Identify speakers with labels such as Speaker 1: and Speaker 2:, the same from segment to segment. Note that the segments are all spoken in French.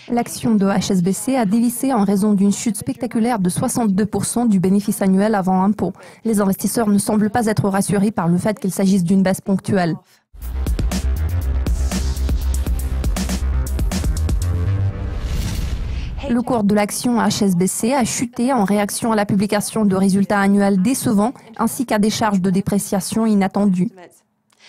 Speaker 1: L'action de HSBC a dévissé en raison d'une chute spectaculaire de 62% du bénéfice annuel avant impôt. Les investisseurs ne semblent pas être rassurés par le fait qu'il s'agisse d'une baisse ponctuelle. Le cours de l'action HSBC a chuté en réaction à la publication de résultats annuels décevants ainsi qu'à des charges de dépréciation inattendues.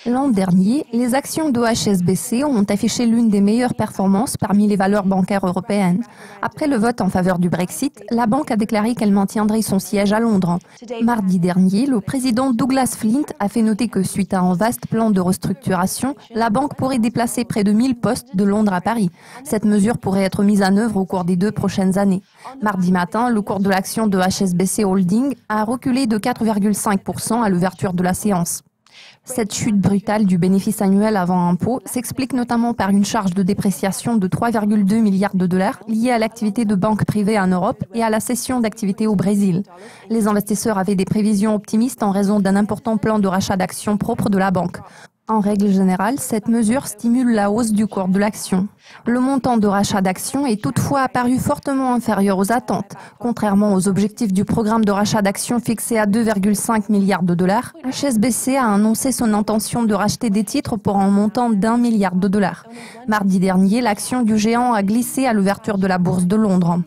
Speaker 1: L'an dernier, les actions de HSBC ont affiché l'une des meilleures performances parmi les valeurs bancaires européennes. Après le vote en faveur du Brexit, la banque a déclaré qu'elle maintiendrait son siège à Londres. Mardi dernier, le président Douglas Flint a fait noter que suite à un vaste plan de restructuration, la banque pourrait déplacer près de 1000 postes de Londres à Paris. Cette mesure pourrait être mise en œuvre au cours des 2 prochaines années. Mardi matin, le cours de l'action de HSBC Holding a reculé de 4,5% à l'ouverture de la séance. Cette chute brutale du bénéfice annuel avant impôt s'explique notamment par une charge de dépréciation de 3,2 milliards de dollars liée à l'activité de banques privées en Europe et à la cession d'activités au Brésil. Les investisseurs avaient des prévisions optimistes en raison d'un important plan de rachat d'actions propres de la banque. En règle générale, cette mesure stimule la hausse du cours de l'action. Le montant de rachat d'actions est toutefois apparu fortement inférieur aux attentes. Contrairement aux objectifs du programme de rachat d'actions fixé à 2,5 milliards de dollars, HSBC a annoncé son intention de racheter des titres pour un montant d'1 milliard de dollars. Mardi dernier, l'action du géant a glissé à l'ouverture de la bourse de Londres.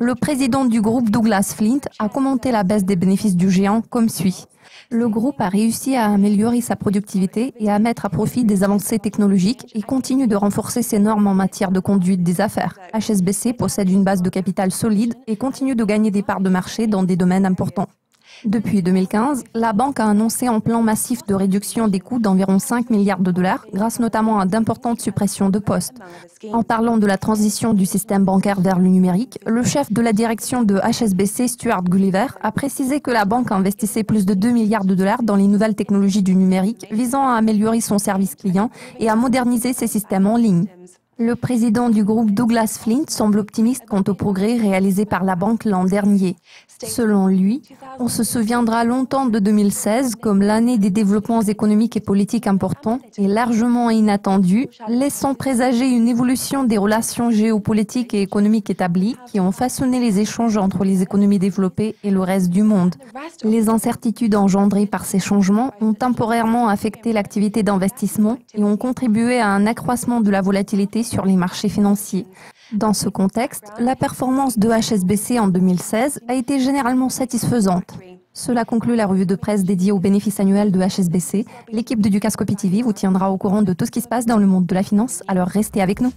Speaker 1: Le président du groupe Douglas Flint a commenté la baisse des bénéfices du géant comme suit. Le groupe a réussi à améliorer sa productivité et à mettre à profit des avancées technologiques et continue de renforcer ses normes en matière de conduite des affaires. HSBC possède une base de capital solide et continue de gagner des parts de marché dans des domaines importants. Depuis 2015, la banque a annoncé un plan massif de réduction des coûts d'environ 5 milliards de dollars, grâce notamment à d'importantes suppressions de postes. En parlant de la transition du système bancaire vers le numérique, le chef de la direction de HSBC, Stuart Gulliver, a précisé que la banque investissait plus de 2 milliards de dollars dans les nouvelles technologies du numérique, visant à améliorer son service client et à moderniser ses systèmes en ligne. Le président du groupe Douglas Flint semble optimiste quant aux progrès réalisés par la banque l'an dernier. Selon lui, on se souviendra longtemps de 2016 comme l'année des développements économiques et politiques importants et largement inattendus, laissant présager une évolution des relations géopolitiques et économiques établies qui ont façonné les échanges entre les économies développées et le reste du monde. Les incertitudes engendrées par ces changements ont temporairement affecté l'activité d'investissement et ont contribué à un accroissement de la volatilité sur les marchés financiers. Dans ce contexte, la performance de HSBC en 2016 a été généralement satisfaisante. Cela conclut la revue de presse dédiée aux bénéfices annuels de HSBC. L'équipe de Dukascopy TV vous tiendra au courant de tout ce qui se passe dans le monde de la finance, alors restez avec nous.